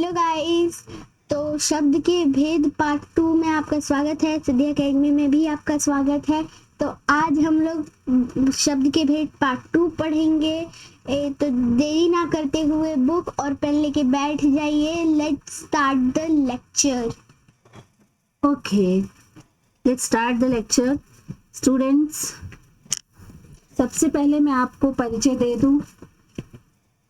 Hello guys. तो शब्द के भेद पार्ट 2 में आपका स्वागत है। सिद्धि एकेडमी में भी आपका स्वागत है। तो आज हम लोग शब्द के भेद पार्ट 2 पढ़ेंगे। तो देरी ना करते हुए बुक और पेन लेके बैठ जाइए। Let's start the lecture. Okay, let's start the lecture. Students, सबसे पहले मैं आपको परिचय दे दूं।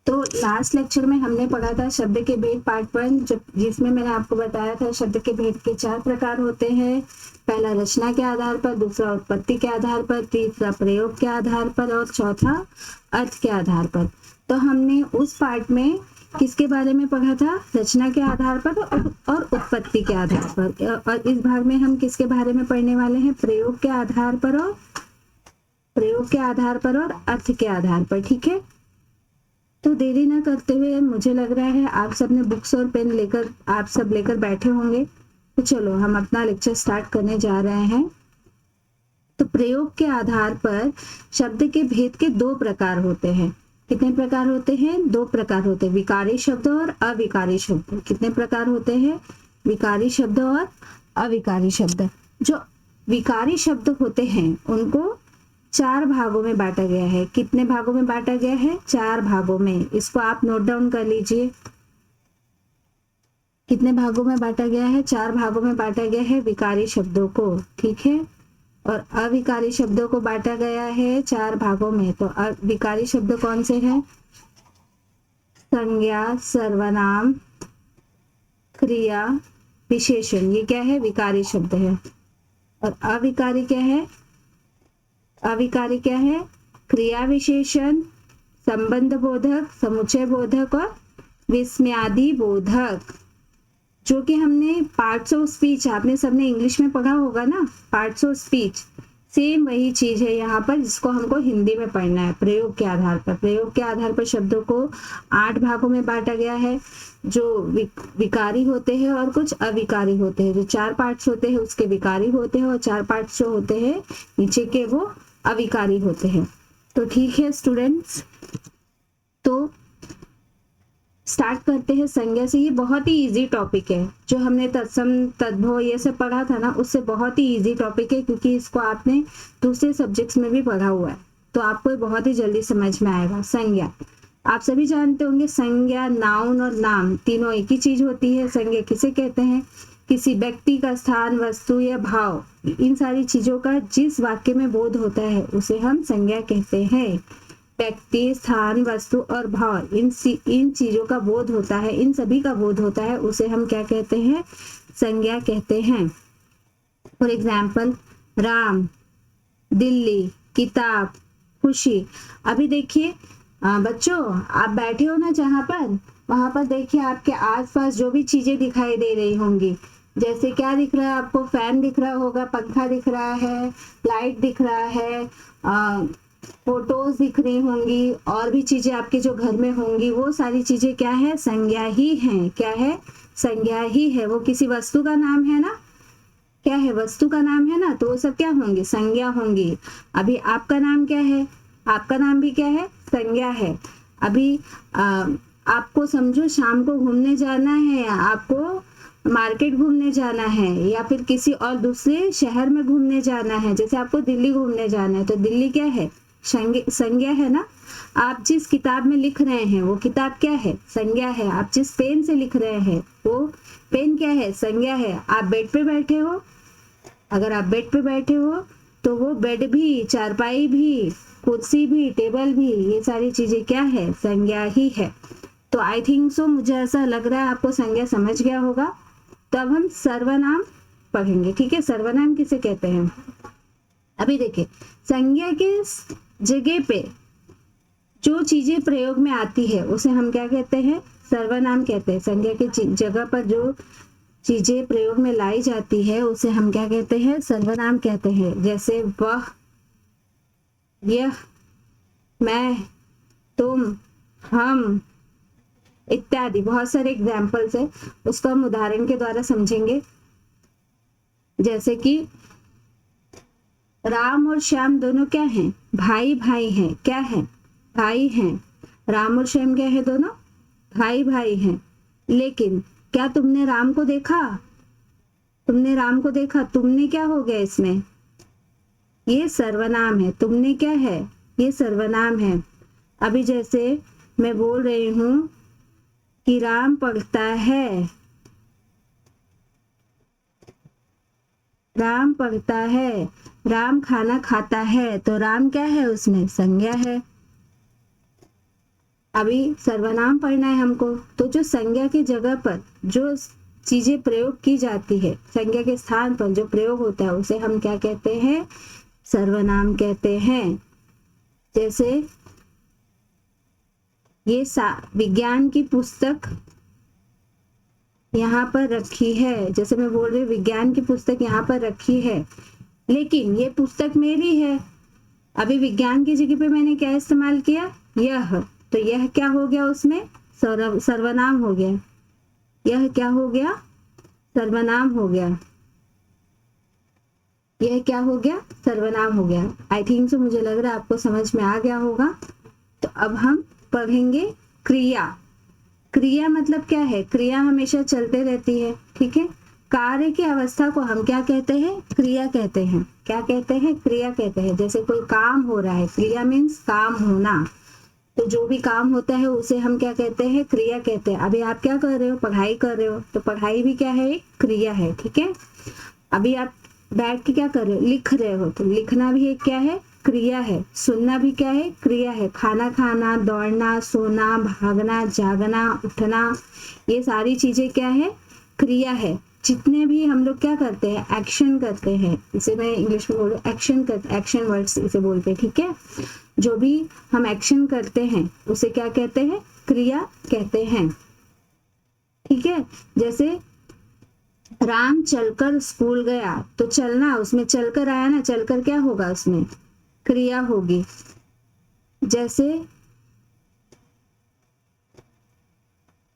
तो लास्ट लेक्चर में हमने पढ़ा था शब्द के भेद पार्ट 1, जिसमें मैंने आपको बताया था शब्द के भेद के 4 प्रकार होते हैं। पहला रचना के आधार पर, दूसरा उत्पत्ति के आधार पर, तीसरा प्रयोग के आधार पर और चौथा अर्थ के आधार पर। तो हमने उस पार्ट में किसके बारे में पढ़ा था? रचना के आधार पर और उत्पत्ति के आधार पर। और इस भाग में हम किसके बारे में पढ़ने वाले हैं? प्रयोग के आधार पर और अर्थ के आधार पर। ठीक है, तो देरी ना करते हुए मुझे लग रहा है आप सब ने बुक्स और पेन लेकर बैठे होंगे। तो चलो हम अपना लेक्चर स्टार्ट करने जा रहे हैं। तो प्रयोग के आधार पर शब्द के भेद के 2 प्रकार होते हैं। कितने प्रकार होते हैं? 2 प्रकार होते हैं, विकारी शब्द और अविकारी शब्द। कितने प्रकार होते हैं? विकारी शब्द और अविकारी शब्द। जो विकारी शब्द होते हैं उनको 4 भागों में बांटा गया है। कितने भागों में बांटा गया है? 4 भागों में। इसको आप नोट डाउन कर लीजिए। कितने भागों में बांटा गया है? 4 भागों में बांटा गया है विकारी शब्दों को। ठीक है, और अविकारी शब्दों को बांटा गया है 4 भागों में। तो विकारी शब्द कौन से हैं? संज्ञा, सर्वनाम, क्रिया, विशेषण। ये क्या है? विकारी शब्द है। और अविकारी क्या है? अविकारी क्या है? क्रिया विशेषण, संबंध बोधक, समुच्चय बोधक और विस्मयादि बोधक। जो कि हमने पार्ट्स ऑफ स्पीच, आपने सबने इंग्लिश में पढ़ा होगा ना, पार्ट्स ऑफ स्पीच। सेम वही चीज है यहाँ पर, जिसको हमको हिंदी में पढ़ना है। प्रयोग के आधार पर, प्रयोग के आधार पर शब्दों को 8 भागों में बांटा गया है। जो विकारी होते हैं और कुछ अविकारी होते हैं। जो 4 पार्ट्स होते हैं उसके विकारी होते हैं और 4 पार्ट्स जो होते हैं नीचे के वो अविकारी होते हैं। तो ठीक है स्टूडेंट्स, तो स्टार्ट करते हैं संज्ञा से। ये बहुत ही इजी टॉपिक है। जो हमने तत्सम, तद्भव ये सब पढ़ा था ना, उससे बहुत ही इजी टॉपिक है, क्योंकि इसको आपने दूसरे सब्जेक्ट्स में भी पढ़ा हुआ है। तो आपको ये बहुत ही जल्दी समझ में आएगा। संज्ञा आप सभी जानते होंगे। संज्ञा, नाउन और नाम तीनों एक ही चीज होती है। संज्ञा किसे कहते हैं? किसी व्यक्ति का स्थान, वस्तु या भाव, इन सारी चीजों का जिस वाक्य में बोध होता है उसे हम संज्ञा कहते हैं। व्यक्ति, स्थान, वस्तु और भाव, इन चीजों का बोध होता है, इन सभी का बोध होता है, उसे हम क्या कहते हैं? संज्ञा कहते हैं। फॉर एग्जाम्पल, राम, दिल्ली, किताब, खुशी। अभी देखिए बच्चों, आप बैठे हो ना जहाँ पर, वहां पर देखिए आपके आसपास जो भी चीजें दिखाई दे रही होंगी। जैसे क्या दिख रहा है आपको? फैन दिख रहा होगा, पंखा दिख रहा है, लाइट दिख रहा है, फोटोज दिख रही होंगी, और भी चीजें आपके जो घर में होंगी, वो सारी चीजें क्या है? संज्ञा ही है। क्या है? संज्ञा ही है। वो किसी वस्तु का नाम है ना, क्या है? वस्तु का नाम है ना, तो वो सब क्या होंगी? संज्ञा होंगी। अभी आपका नाम क्या है? आपका नाम भी क्या है? संज्ञा है। अभी आपको समझो शाम को घूमने जाना है, आपको मार्केट घूमने जाना है, या फिर किसी और दूसरे शहर में घूमने जाना है। जैसे आपको दिल्ली घूमने जाना है, तो दिल्ली क्या है? संज्ञा है ना। आप जिस किताब में लिख रहे हैं वो किताब क्या है? संज्ञा है। आप जिस पेन से लिख रहे हैं वो पेन क्या है? संज्ञा है। आप बेड पे बैठे हो, अगर आप बेड पे बैठे हो तो वो बेड भी, चारपाई भी, कुर्सी भी, टेबल भी, ये सारी चीजें क्या है? संज्ञा ही है। तो आई थिंक सो, मुझे ऐसा लग रहा है आपको संज्ञा समझ गया होगा। तो अब हम सर्वनाम पढ़ेंगे। ठीक है, सर्वनाम किसे कहते हैं? अभी देखिए, संज्ञा के जगह पे जो चीजें प्रयोग में आती है उसे हम क्या कहते हैं? सर्वनाम कहते हैं। संज्ञा की जगह पर जो चीजें प्रयोग में लाई जाती है उसे हम क्या कहते हैं? सर्वनाम कहते हैं। जैसे वह, यह, मैं, तुम, हम इत्यादि बहुत सारे एग्जाम्पल्स है। उसको हम उदाहरण के द्वारा समझेंगे। जैसे कि राम और श्याम दोनों क्या हैं? भाई भाई हैं। क्या है? भाई हैं। राम और श्याम क्या है? दोनों भाई भाई हैं। लेकिन क्या तुमने राम को देखा? तुमने राम को देखा, तुमने क्या हो गया इसमें? ये सर्वनाम है। तुमने क्या है? ये सर्वनाम है। अभी जैसे मैं बोल रही हूं कि राम पढ़ता है, राम पढ़ता है, राम खाना खाता है, तो राम क्या है? उसमें संज्ञा है। अभी सर्वनाम पढ़ना है हमको, तो जो संज्ञा की जगह पर जो चीजें प्रयोग की जाती है, संज्ञा के स्थान पर जो प्रयोग होता है, उसे हम क्या कहते हैं? सर्वनाम कहते हैं। जैसे ये विज्ञान की पुस्तक यहाँ पर रखी है, जैसे मैं बोल रही हूँ विज्ञान की पुस्तक यहाँ पर रखी है, लेकिन ये पुस्तक मेरी है। अभी विज्ञान की जगह पे मैंने क्या इस्तेमाल किया? यह। तो यह क्या हो गया? उसमें सर्वनाम हो गया। यह क्या हो गया? सर्वनाम हो गया। यह क्या हो गया? सर्वनाम हो गया। आई थिंक सो, मुझे लग रहा है आपको समझ में आ गया होगा। तो अब हम पढ़ेंगे क्रिया। क्रिया मतलब क्या है? क्रिया हमेशा चलते रहती है, ठीक है। कार्य की अवस्था को हम क्या कहते हैं? क्रिया कहते हैं। क्या कहते हैं? क्रिया कहते हैं। जैसे कोई काम हो रहा है, क्रिया मीन्स काम होना, तो जो भी काम होता है उसे हम क्या कहते हैं? क्रिया कहते हैं। अभी आप क्या कर रहे हो? पढ़ाई कर रहे हो, तो पढ़ाई भी क्या है? एक क्रिया है, ठीक है। अभी आप बैठ के क्या कर रहे हो? लिख रहे हो, तो लिखना भी एक क्या है? क्रिया है। सुनना भी क्या है? क्रिया है। खाना खाना, दौड़ना, सोना, भागना, जागना, उठना, ये सारी चीजें क्या है? क्रिया है। जितने भी हम लोग क्या करते हैं? एक्शन करते हैं। इसे मैं इंग्लिश में बोलूँ एक्शन करते, एक्शन वर्ड्स इसे बोलते हैं, ठीक है। जो भी हम एक्शन करते हैं उसे क्या कहते हैं? क्रिया कहते हैं, ठीक है। जैसे राम चलकर स्कूल गया, तो चलना, उसमें चलकर आया ना, चलकर क्या होगा? उसमें क्रिया होगी। जैसे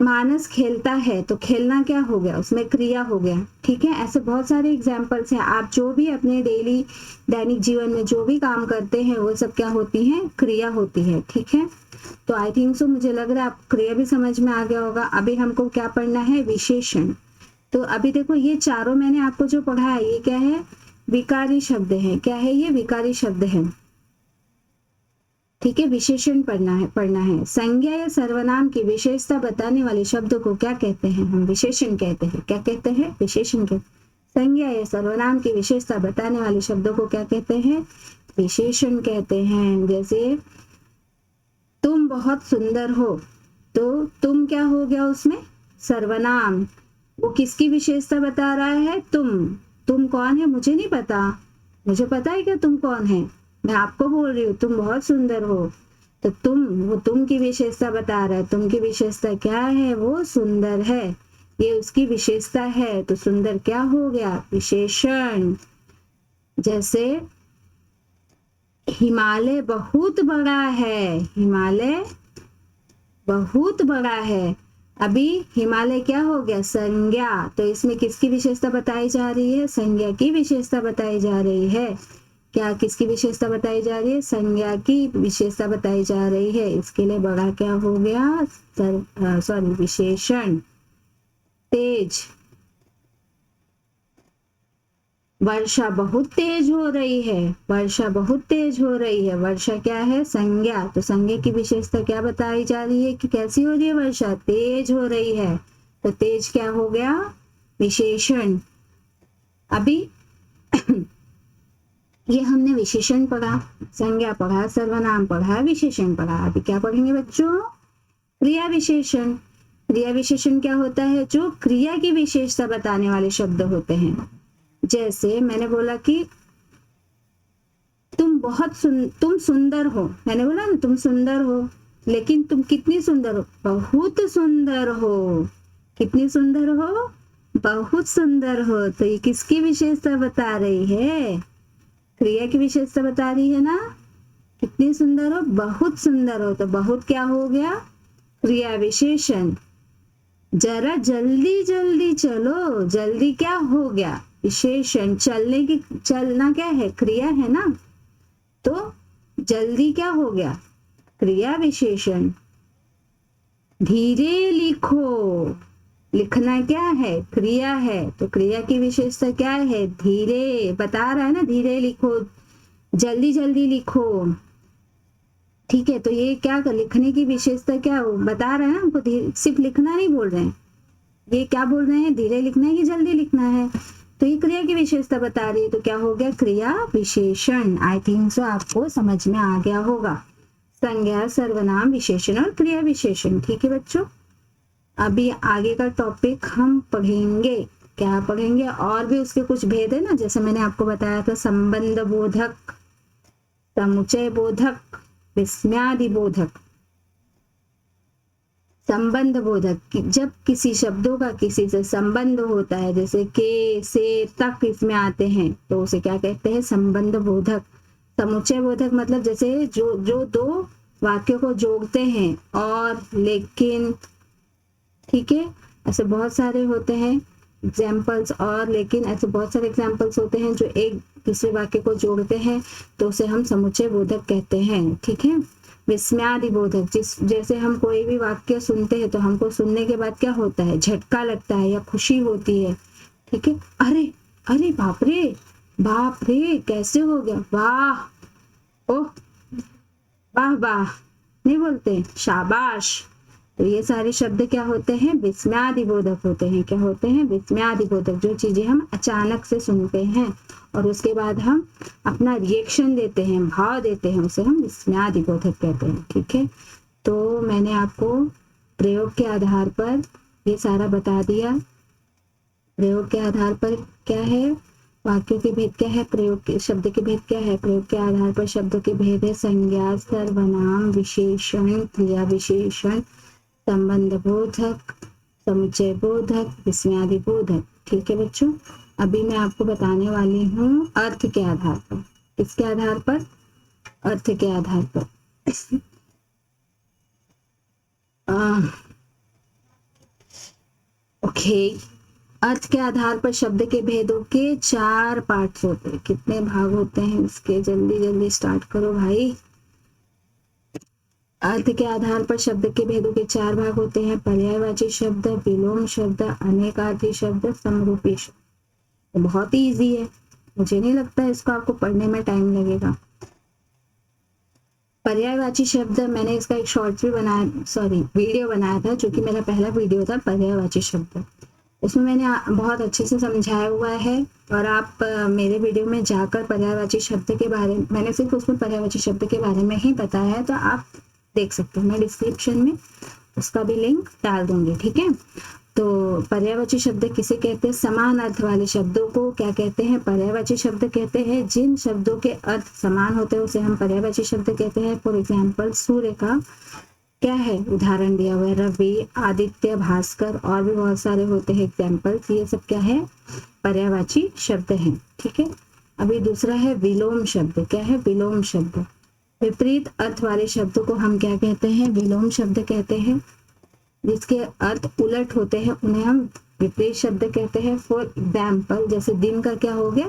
मानस खेलता है, तो खेलना क्या हो गया? उसमें क्रिया हो गया, ठीक है। ऐसे बहुत सारे एग्जाम्पल्स हैं। आप जो भी अपने दैनिक जीवन में जो भी काम करते हैं वो सब क्या होती हैं? क्रिया होती है, ठीक है। तो आई थिंक सो, मुझे लग रहा है आप क्रिया भी समझ में आ गया होगा। अभी हमको क्या पढ़ना है? विशेषण। तो अभी देखो, ये चारों मैंने आपको जो पढ़ा है, ये क्या है? विकारी शब्द है। क्या है ये? विकारी शब्द है, ठीक है। विशेषण पढ़ना है। संज्ञा या सर्वनाम की विशेषता बताने वाले शब्द को क्या कहते हैं? हम विशेषण कहते हैं। क्या कहते हैं? विशेषण कहते हैं। संज्ञा या सर्वनाम की विशेषता बताने वाले शब्दों को क्या कहते हैं? विशेषण कहते हैं। जैसे तुम बहुत सुंदर हो, तो तुम क्या हो गया? उसमें सर्वनाम। वो किसकी विशेषता बता रहा है? तुम कौन है? मुझे नहीं पता। मुझे पता है क्या तुम कौन है? मैं आपको बोल रही हूँ तुम बहुत सुंदर हो, तो वो तुम की विशेषता बता रहा है। तुम की विशेषता क्या है? वो सुंदर है, ये उसकी विशेषता है। तो सुंदर क्या हो गया? विशेषण। जैसे हिमालय बहुत बड़ा है, हिमालय बहुत बड़ा है। अभी हिमालय क्या हो गया? संज्ञा। तो इसमें किसकी विशेषता बताई जा रही है? संज्ञा की विशेषता बताई जा रही है। क्या किसकी विशेषता बताई जा रही है? संज्ञा की विशेषता बताई जा रही है। इसके लिए बड़ा क्या हो गया? विशेषण। तेज, वर्षा बहुत तेज हो रही है, वर्षा बहुत तेज हो रही है। वर्षा क्या है? संज्ञा। तो संज्ञा की विशेषता क्या बताई जा रही है कि कैसी हो रही है वर्षा? तेज हो रही है। तो तेज क्या हो गया? विशेषण। अभी ये हमने विशेषण पढ़ा, संज्ञा पढ़ा, सर्वनाम पढ़ा, विशेषण पढ़ा। अभी क्या पढ़ेंगे बच्चों? क्रिया विशेषण। क्रिया विशेषण क्या होता है? जो क्रिया की विशेषता बताने वाले शब्द होते हैं। जैसे मैंने बोला कि तुम सुंदर हो, मैंने बोला ना तुम सुंदर हो, लेकिन तुम कितनी सुंदर हो? बहुत सुंदर हो। कितनी सुंदर हो? बहुत सुंदर हो। तो ये किसकी विशेषता बता रही है? क्रिया की विशेषता बता रही है ना। कितनी सुंदर हो? बहुत सुंदर हो। तो बहुत क्या हो गया? क्रिया विशेषण। जरा जल्दी जल्दी चलो, जल्दी क्या हो गया? विशेषण। चलना क्या है? क्रिया है ना। तो जल्दी क्या हो गया? क्रिया विशेषण। धीरे लिखो, लिखना क्या है? क्रिया है। तो क्रिया की विशेषता क्या है? धीरे, बता रहा है ना, धीरे लिखो, जल्दी जल्दी लिखो। ठीक है, तो ये क्या कर, लिखने की विशेषता क्या हो, बता रहा है ना हमको, सिर्फ लिखना नहीं बोल रहे हैं, ये क्या बोल रहे हैं, धीरे लिखना है कि जल्दी लिखना है। तो ये क्रिया की विशेषता बता रही है, तो क्या हो गया, क्रिया विशेषण। आई थिंक सो आपको समझ में आ गया होगा। संज्ञा, सर्वनाम, विशेषण और क्रिया विशेषण। ठीक है बच्चों, अभी आगे का टॉपिक हम पढ़ेंगे। क्या पढ़ेंगे? और भी उसके कुछ भेद है ना, जैसे मैंने आपको बताया था, संबंध बोधक, समुचय बोधक, विस्मयादि बोधक। संबंध बोधक, जब किसी शब्दों का किसी से संबंध होता है, जैसे के, से, तक इसमें आते हैं, तो उसे क्या कहते हैं, संबंध बोधक। समुच्चय बोधक मतलब जैसे जो दो वाक्यों को जोड़ते हैं, और, लेकिन, ठीक है, ऐसे बहुत सारे होते हैं एग्जाम्पल्स, और, लेकिन, ऐसे बहुत सारे एग्जाम्पल्स होते हैं जो एक दूसरे वाक्य को जोड़ते हैं, तो उसे हम समुच्चय बोधक कहते हैं। ठीक है, विस्मयादि बोधक, जैसे हम कोई भी वाक्य सुनते हैं तो हमको सुनने के बाद क्या होता है, झटका लगता है या खुशी होती है। ठीक है, अरे अरे बाप रे, बाप रे, कैसे हो गया, वाह, ओह, वाह वाह नहीं बोलते, शाबाश। तो ये सारे शब्द क्या होते हैं, विस्मयादि बोधक होते हैं। क्या होते हैं, विस्मयादि बोधक। जो चीजें हम अचानक से सुनते हैं और उसके बाद हम अपना रिएक्शन देते हैं, भाव देते हैं, उसे हम विस्मयादि बोधक कहते हैं। ठीक है, तो मैंने आपको प्रयोग के आधार पर ये सारा बता दिया। प्रयोग के आधार पर क्या है, वाक्यों के भेद क्या है, प्रयोग के शब्द के भेद क्या है, प्रयोग के आधार पर शब्दों के भेद है संज्ञा, सर्वनाम, विशेषण, क्रिया विशेषण, संबंध बोधक, समुच्चय बोधक, विस्मयादि बोधक। ठीक है बच्चों, अभी मैं आपको बताने वाली हूँ अर्थ के आधार पर। किसके आधार पर, अर्थ के आधार पर। ओके, अर्थ के आधार पर शब्द के भेदों के 4 पार्ट्स होते हैं। कितने भाग होते हैं इसके, जल्दी जल्दी स्टार्ट करो भाई। अर्थ के आधार पर शब्द के भेदों के 4 भाग होते हैं, पर्यायवाची शब्द, विलोम शब्द, अनेकार्थी शब्द, समरूपी शब्द। तो बहुत ही इजी है, मुझे नहीं लगता इसको आपको पढ़ने में टाइम लगेगा। पर्यायवाची शब्द, मैंने इसका एक शॉर्ट्स भी बनाया, सॉरी वीडियो बनाया था, जो कि मेरा पहला वीडियो था पर्यायवाची शब्द। उसमें मैंने बहुत अच्छे से समझाया हुआ है, और आप मेरे वीडियो में जाकर पर्यायवाची शब्द के बारे में, मैंने सिर्फ उसमें पर्यायवाची शब्द के बारे में ही बताया है, तो आप देख सकते हो। मैं डिस्क्रिप्शन में उसका भी लिंक डाल दूंगी। ठीक है, तो पर्यायवाची शब्द किसे कहते हैं, समान अर्थ वाले शब्दों को क्या कहते हैं, पर्यायवाची शब्द कहते हैं। जिन शब्दों के अर्थ समान होते हैं उसे हम पर्यायवाची शब्द कहते हैं। फॉर एग्जाम्पल, सूर्य का क्या है उदाहरण दिया हुआ है, रवि, आदित्य, भास्कर, और भी बहुत सारे होते हैं एग्जाम्पल्स। ये सब क्या है, पर्यायवाची शब्द हैं। ठीक है, अभी दूसरा है विलोम शब्द। क्या है, विलोम शब्द, विपरीत अर्थ वाले शब्दों को हम क्या कहते हैं, विलोम शब्द कहते हैं। जिसके अर्थ उलट होते हैं उन्हें हम विपरीत शब्द कहते हैं। फॉर एग्जाम्पल, जैसे दिन का क्या हो गया,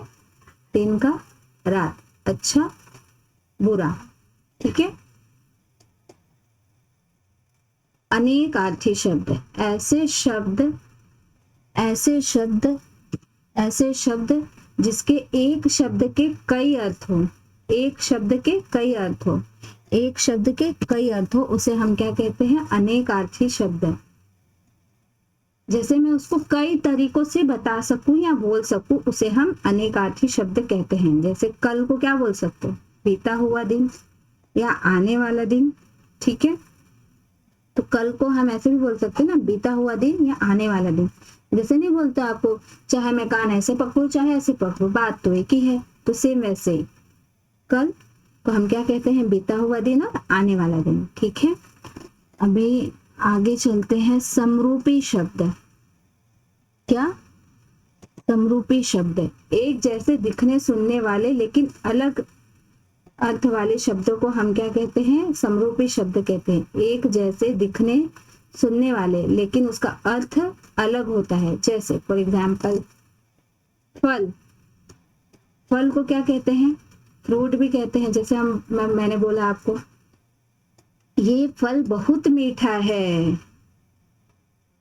दिन का रात, अच्छा बुरा। ठीक है, अनेकार्थी शब्द, ऐसे शब्द जिसके एक शब्द के कई अर्थ हो, एक शब्द के कई अर्थ हो, एक शब्द के कई अर्थ हो, उसे हम क्या कहते हैं, अनेकार्थी शब्द। जैसे मैं उसको कई तरीकों से बता सकूं या बोल सकूं, उसे हम अनेकार्थी शब्द कहते हैं। जैसे कल को क्या बोल सकते हो, बीता हुआ दिन या आने वाला दिन। ठीक है, तो कल को हम ऐसे भी बोल सकते हैं ना, बीता हुआ दिन या आने वाला दिन। जैसे नहीं बोलते आपको, चाहे मैं कान ऐसे पकड़ू चाहे ऐसे पकड़ू, बात तो एक ही है। तो सेम वैसे ही कल को हम क्या कहते हैं, बीता हुआ दिन और आने वाला दिन। ठीक है, अभी आगे चलते हैं। समरूपी शब्द, क्या, समरूपी शब्द एक जैसे दिखने सुनने वाले लेकिन अलग अर्थ वाले शब्दों को हम क्या कहते हैं, समरूपी शब्द कहते हैं। एक जैसे दिखने सुनने वाले लेकिन उसका अर्थ अलग होता है। जैसे फॉर एग्जाम्पल, फल, फल को क्या कहते हैं, फ्रूट भी कहते हैं। जैसे मैंने बोला आपको, ये फल बहुत मीठा है,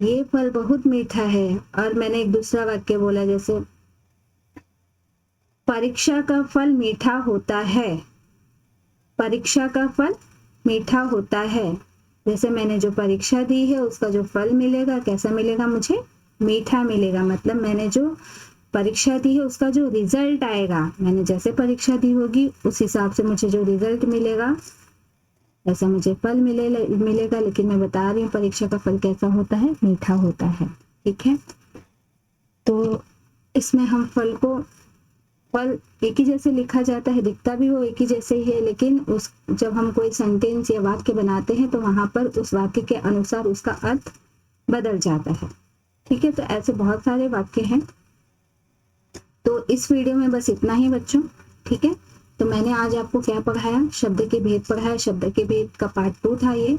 ये फल बहुत मीठा है। और मैंने एक दूसरा वाक्य बोला, जैसे परीक्षा का फल मीठा होता है, परीक्षा का फल मीठा होता है। जैसे मैंने जो परीक्षा दी है उसका जो फल मिलेगा कैसा मिलेगा, मुझे मीठा मिलेगा। मतलब मैंने जो परीक्षा दी है उसका जो रिजल्ट आएगा, मैंने जैसे परीक्षा दी होगी उस हिसाब से मुझे जो रिजल्ट मिलेगा ऐसा मुझे फल मिलेगा। लेकिन मैं बता रही हूँ परीक्षा का फल कैसा होता है, मीठा होता है। ठीक है, तो इसमें हम फल एक ही जैसे लिखा जाता है, दिखता भी वो एक ही जैसे ही है, लेकिन उस जब हम कोई सेंटेंस या वाक्य बनाते हैं तो वहां पर उस वाक्य के अनुसार उसका अर्थ बदल जाता है। ठीक है, तो ऐसे बहुत सारे वाक्य हैं। तो इस वीडियो में बस इतना ही बच्चों। ठीक है, तो मैंने आज आपको क्या पढ़ाया, शब्द के भेद पढ़ाया। शब्द के भेद का पार्ट 2 था ये,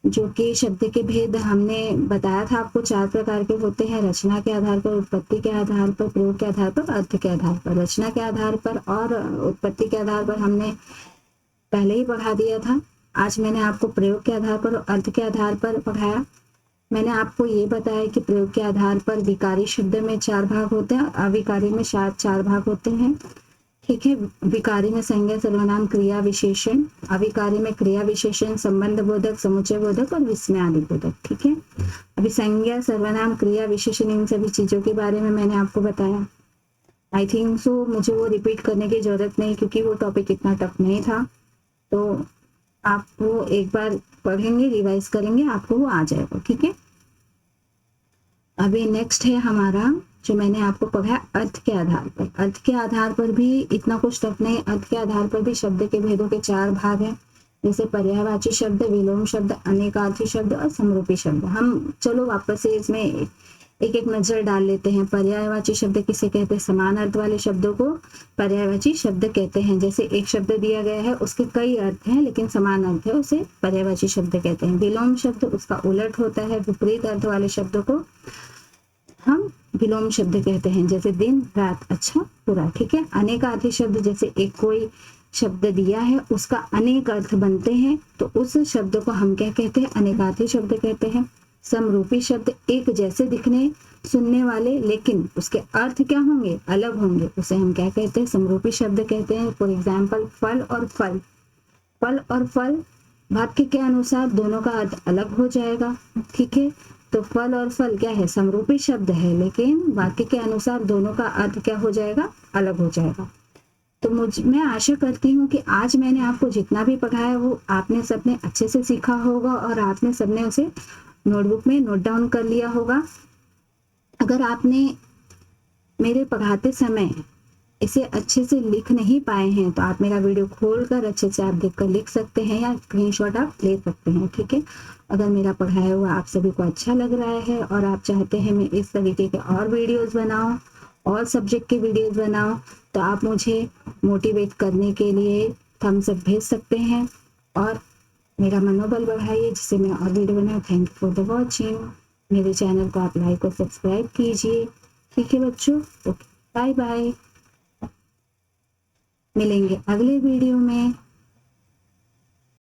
जो कि शब्द के भेद हमने बताया था आपको 4 प्रकार के होते हैं, रचना के आधार पर, उत्पत्ति के आधार पर, प्रयोग के आधार पर, अर्थ के आधार पर। रचना के आधार पर और उत्पत्ति के आधार पर हमने पहले ही पढ़ा दिया था। आज मैंने आपको प्रयोग के आधार पर और अर्थ के आधार पर पढ़ाया। मैंने आपको ये बताया कि प्रयोग के आधार पर विकारी शब्द में 4 भाग होते हैं और अविकारी में 4 भाग होते हैं। ठीक है, विकारी में संज्ञा, सर्वनाम, क्रिया, विशेषण। अविकारी में क्रिया, विशेषण, संबंध बोधक, समुच्चय बोधक और विस्मय आदि बोधक। ठीक है, अभी संज्ञा, सर्वनाम, क्रिया, विशेषण, इन सभी चीजों के बारे में मैंने आपको बताया। आई थिंक सो मुझे वो रिपीट करने की जरूरत नहीं, क्योंकि वो टॉपिक इतना टफ नहीं था। तो आप वो एक बार पढ़ेंगे, रिवाइज करेंगे, आपको वो आ जाएगा। ठीक है, अभी नेक्स्ट है हमारा जो मैंने आपको पढ़ा अर्थ के आधार पर। अर्थ के आधार पर भी इतना कुछ टफ नहीं। अर्थ के आधार पर भी शब्द के भेदों के 4 भाग हैं, जैसे पर्यायवाची शब्द, विलोम शब्द, अनेकार्थी शब्द और समरूपी शब्द। हम चलो वापस से इसमें एक एक नजर डाल लेते हैं। पर्यायवाची शब्द किसे कहते हैं, समान अर्थ वाले शब्दों को पर्यायवाची शब्द कहते हैं। जैसे एक शब्द दिया गया है उसके कई अर्थ हैं लेकिन समान अर्थ है, उसे पर्यायवाची शब्द कहते हैं। विलोम शब्द उसका उलट होता है, विपरीत अर्थ वाले शब्दों को हम विलोम शब्द कहते हैं, जैसे दिन, रात, अच्छा, बुरा। ठीक है, अनेकार्थी शब्द, जैसे एक कोई शब्द दिया है उसका अनेक अर्थ बनते हैं तो उस शब्द को हम क्या कहते हैं, अनेकार्थी शब्द कहते हैं। समरूपी शब्द, एक जैसे दिखने सुनने वाले लेकिन उसके अर्थ क्या होंगे, अलग होंगे, उसे हम क्या कहते हैं, समरूपी शब्द कहते हैं। फॉर एग्जाम्पल फल और फल। फल और फल वाक्य के अनुसार दोनों का अर्थ अलग हो जाएगा। ठीक है, तो फल और फल क्या है, समरूपी शब्द है, लेकिन वाक्य के अनुसार दोनों का अर्थ क्या हो जाएगा, अलग हो जाएगा। तो मैं आशा करती हूँ कि आज मैंने आपको जितना भी पढ़ाया वो आपने सबने अच्छे से सीखा होगा और आपने सबने उसे नोटबुक में नोट डाउन कर लिया होगा। अगर आपने मेरे पढ़ाते समय इसे अच्छे से लिख नहीं पाए हैं तो आप मेरा वीडियो खोलकर अच्छे से आप देखकर लिख सकते हैं या स्क्रीनशॉट आप ले सकते हैं। ठीक है, अगर मेरा पढ़ाया हुआ आप सभी को अच्छा लग रहा है और आप चाहते हैं मैं इस तरीके के और वीडियोस बनाऊं, और सब्जेक्ट के वीडियोस बनाऊं, तो आप मुझे मोटिवेट करने के लिए थम्स अप भेज सकते हैं और मेरा मनोबल बढ़ाइए जिससे मैं और वीडियो बनाऊं। Thank you for the watching. मेरे चैनल को आप लाइक और सब्सक्राइब कीजिए। ठीक है बच्चों, ओके, बाय बाय। मिलेंगे अगले वीडियो में।